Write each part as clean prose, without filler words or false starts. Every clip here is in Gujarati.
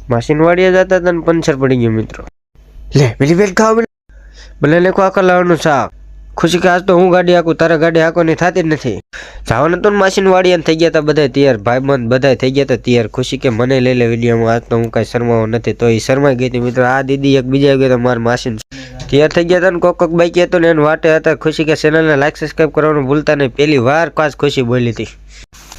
મશીન વાળીએ જતા હતા ને પંચર પડી ગયું મિત્રો. લે પેલી બેટ ખાવ ભલે લેખો આખો લાવવાનું શાક. ખુશી કે આજ તો હું ગાડી હાકું, તારે ગાડી હાંકવાની થતી જ નથી. જવાનું તો મશીન વાળી થઈ ગયા હતા બધા તૈયાર, ભાઈબંધ બધા થઈ ગયા હતા તૈયાર. ખુશી કે મને લઈ લે વિડીયોમાં, આજ તો હું કાંઈ શરમાવો નથી. તો એ શરમાઈ ગઈ હતી મિત્રો. આ દીદી એક બીજા આવી ગયા હતા મારા મશીન તૈયાર થઈ ગયા હતા ને કોક બાઈક હતો ને એને વાટે હતા. ખુશી કે ચેનલને લાઈક સબસ્ક્રાઈબ કરવાનું ભૂલતા નહીં. પહેલી વાર ખાસ ખુશી બોલી હતી.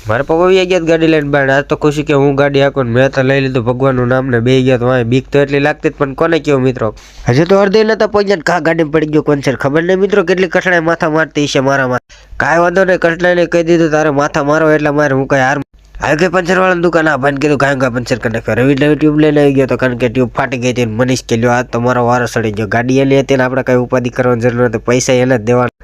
મારા પપ્પા આવી ગયા ગાડી લઈને બહાર. આજ તો ખુશી કે હું ગાડી હાંકું ને મેં તો લઈ લીધું ભગવાનનું નામ ને બે ગયા તો બીક તો એટલી લાગતી પણ કોને કેવું મિત્રો. હજુ તો અડધી નતા પહોંચ્યા કા ગાડી પડી ગયો કોન્સર. ખબર નહીં મિત્રો કેટલી કઠણાઈ માથા મારતી છે મારામાં. કાંઈ વાંધો નહીં, કઠણાઈને કહી દીધું તારે માથા મારો એટલે મારે હું કઈ હાર આવી ગઈ પંચર વાળાની દુકાન. આ ભાઈને કીધું કાંઈ પંચર કરી નાખ્યો. રવિ નવી ટ્યુબ લઈને આવી ગયો તો કારણ કે ટ્યુબ ફાટી ગઈ હતી. મનીષ કે લ્યો આજ તો મારો વારો સડી ગયો. ગાડી એની હતી ને આપણે કઈ ઉપાધિ કરવાની જરૂર નથી, પૈસા એને જ દેવાના.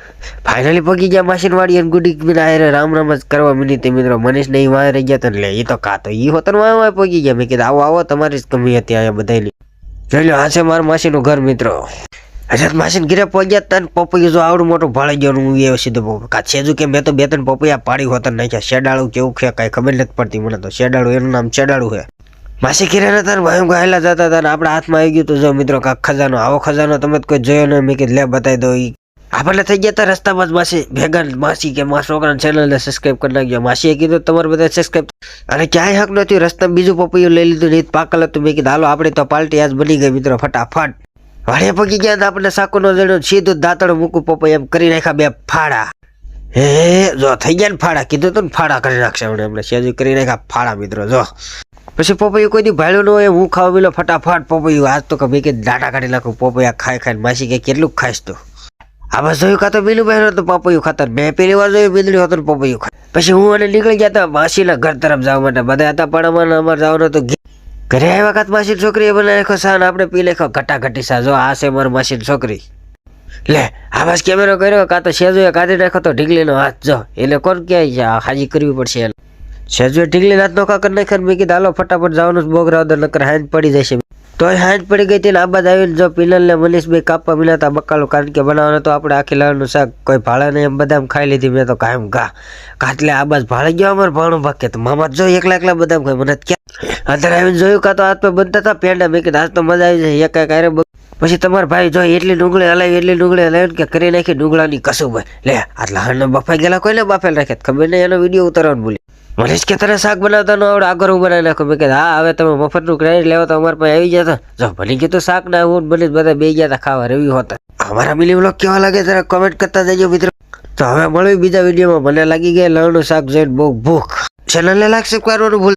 ફાઇનલી પગી ગયા મશીન વાળી અને ગુડી બિના રામ રામ જ કરવા મિનિટ મિત્રો. મનીષ ને વાય રહી ગયા લે એ તો કાતો એ હોતો વાય પગી ગયા. મેં કીધું આવો આવો તમારી જ કમી હતી અહીંયા બધાની. જોઈ લો આ છે મારું માસીનું ઘર મિત્રો. હજરત માસીન ઘરે પહોંચ્યા હતા ને પપૈયું જો આવડું મોટું ભાળી ગયો હું એ સીધું છેજુ કે મેં તો બે ત્રણ પપૈયા પાડી હોતા નાખ્યા. શેડાળું કેવું છે કાંઈ ખબર નથી પડતી મને તો. શેડાળું એનું નામ શેડાળું છે. માસી ઘરે નતા ને ભાઈ ગાયેલા જતા હતા ને આપણા હાથમાં આવી ગયું તો જો મિત્રો કાંક ખજાનો. આવો ખજાનો તમે કોઈ જોયો નહીં. મેં કીધું લે બતાવી દો. આપણે થઈ ગયા હતા રસ્તામાં જ માસી ભેગા. માસી કે મારા છોકરાને ચેનલને સબસ્ક્રાઈબ કરી નાખજો. માસીએ કીધું તમારે બધા સબસ્ક્રાઈબ. અને ક્યાંય હક નથી. રસ્તામાં બીજું પપૈયું લઈ લીધું ને પાકલ હતું. મેં કીધું હાલો આપણે તો પાર્ટી આજ બની ગઈ મિત્રો ફટાફટ. વાળે પગી ગયા તો આપણને સાકો નો જણ્યો સીધું દાંતણ મૂકું પપૈયા એમ કરી નાખ્યા બે ફાડા. હે જો થઈ ગયા ને ફાડા. કીધું તું ને ફાડા કરી નાખશે હમણાં સેજુ કરી નાખ્યા ફાડા મિત્રો. જો પછી પપૈયું કોઈ દી ભાડ્યું ન હોય હું ખાવા મિલો ફટાફટ પપૈયું. આજ તો મેં કીધું દાટા કાઢી નાખું પપૈયા ખાઈ ખાઈને. માસી કે કેટલું ખાઈશ તું. આ બસ જોયું કાં તો મીનું બહેન હતું પપૈયું ખાતર. મેં પહેલી વાર જોયું મીંદડી હતું પપૈયું ખાય. પછી હું અને નીકળી ગયા હતા માસીના ઘર તરફ જવા માટે. બધા હતા પણ અમારે જવાનું હતું ઘરે. આવ્યા કાત માસી છોકરીએ બનાવી નાખો સા ને આપણે પી નાખો ઘટાઘટી સા. જો આ છે મારી માસી છોકરી. લે આ બસ કેમેરો કર્યો કાં તો સેજુએ કાઢી નાખો તો ઢીકલીનો હાથ. જો એટલે કોણ ક્યાંય છે હાજી કરવી પડશે. સેજુએ ઢીકલી હાથ નોખા કરી નાખ્યા. મેં કીધું હાલો ફટાફટ જવાનું બોગરાવ દો નકર હાંજ પડી જશે. તોય હાંજ પડી ગઈ હતી ને આબાદ આવીને જો પિનલ ને મનીષભાઈ કાપવા મિલાતા બકાલું કારણ કે બનાવવાનું તો આપણે આખી લાવવાનું શાક કોઈ ભાડા ને એમ બદામ ખાઈ લીધી. મેં તો કાયમ કાટલે આબાદ ભાડે ગયો અમારે ભાણું ભાગે તો મામા જો એકલા બદામ ખાય. મને ક્યાં અંદર આવીને જોયું કાં તો હાથ પર બનતા હતા પેંડા. મેં કીધું આજ તો મજા આવી જાય એક કારે. પછી તમારા ભાઈ જો એટલી ડુંગળી હલાવી કે કરી નાખી ડુંગળાની કશું ભાઈ. લે આટલા હાડને બફાઈ ગયેલા કોઈને બાફેલ રાખે ખબર નહીં. એનો વિડીયો ઉતારવાનું ભૂલી. મનીષ કે તને શાક બનાવતા ન આવડે આગળ હું બનાવી નાખું. મેં કીધું હા હવે તમે મફતનું ક્રેડિટ લેવો તો અમારે પાસે આવી જતા. જો ભલે કીધું શાક ના હું બની બધા બે ગયા હતા ખાવા રવિ હોતા. અમારા મિલી બ્લોગ કેવા લાગે જરા કોમેન્ટ કરતા જજો મિત્રો. તો હવે મળવી બીજા વિડીયોમાં. મને લાગી ગયા લણનું શાક જોઈને બહુ ભૂખ. ચેનલને લાઈક સબસ્ક્રાઇબ કરવાનું ભૂલ.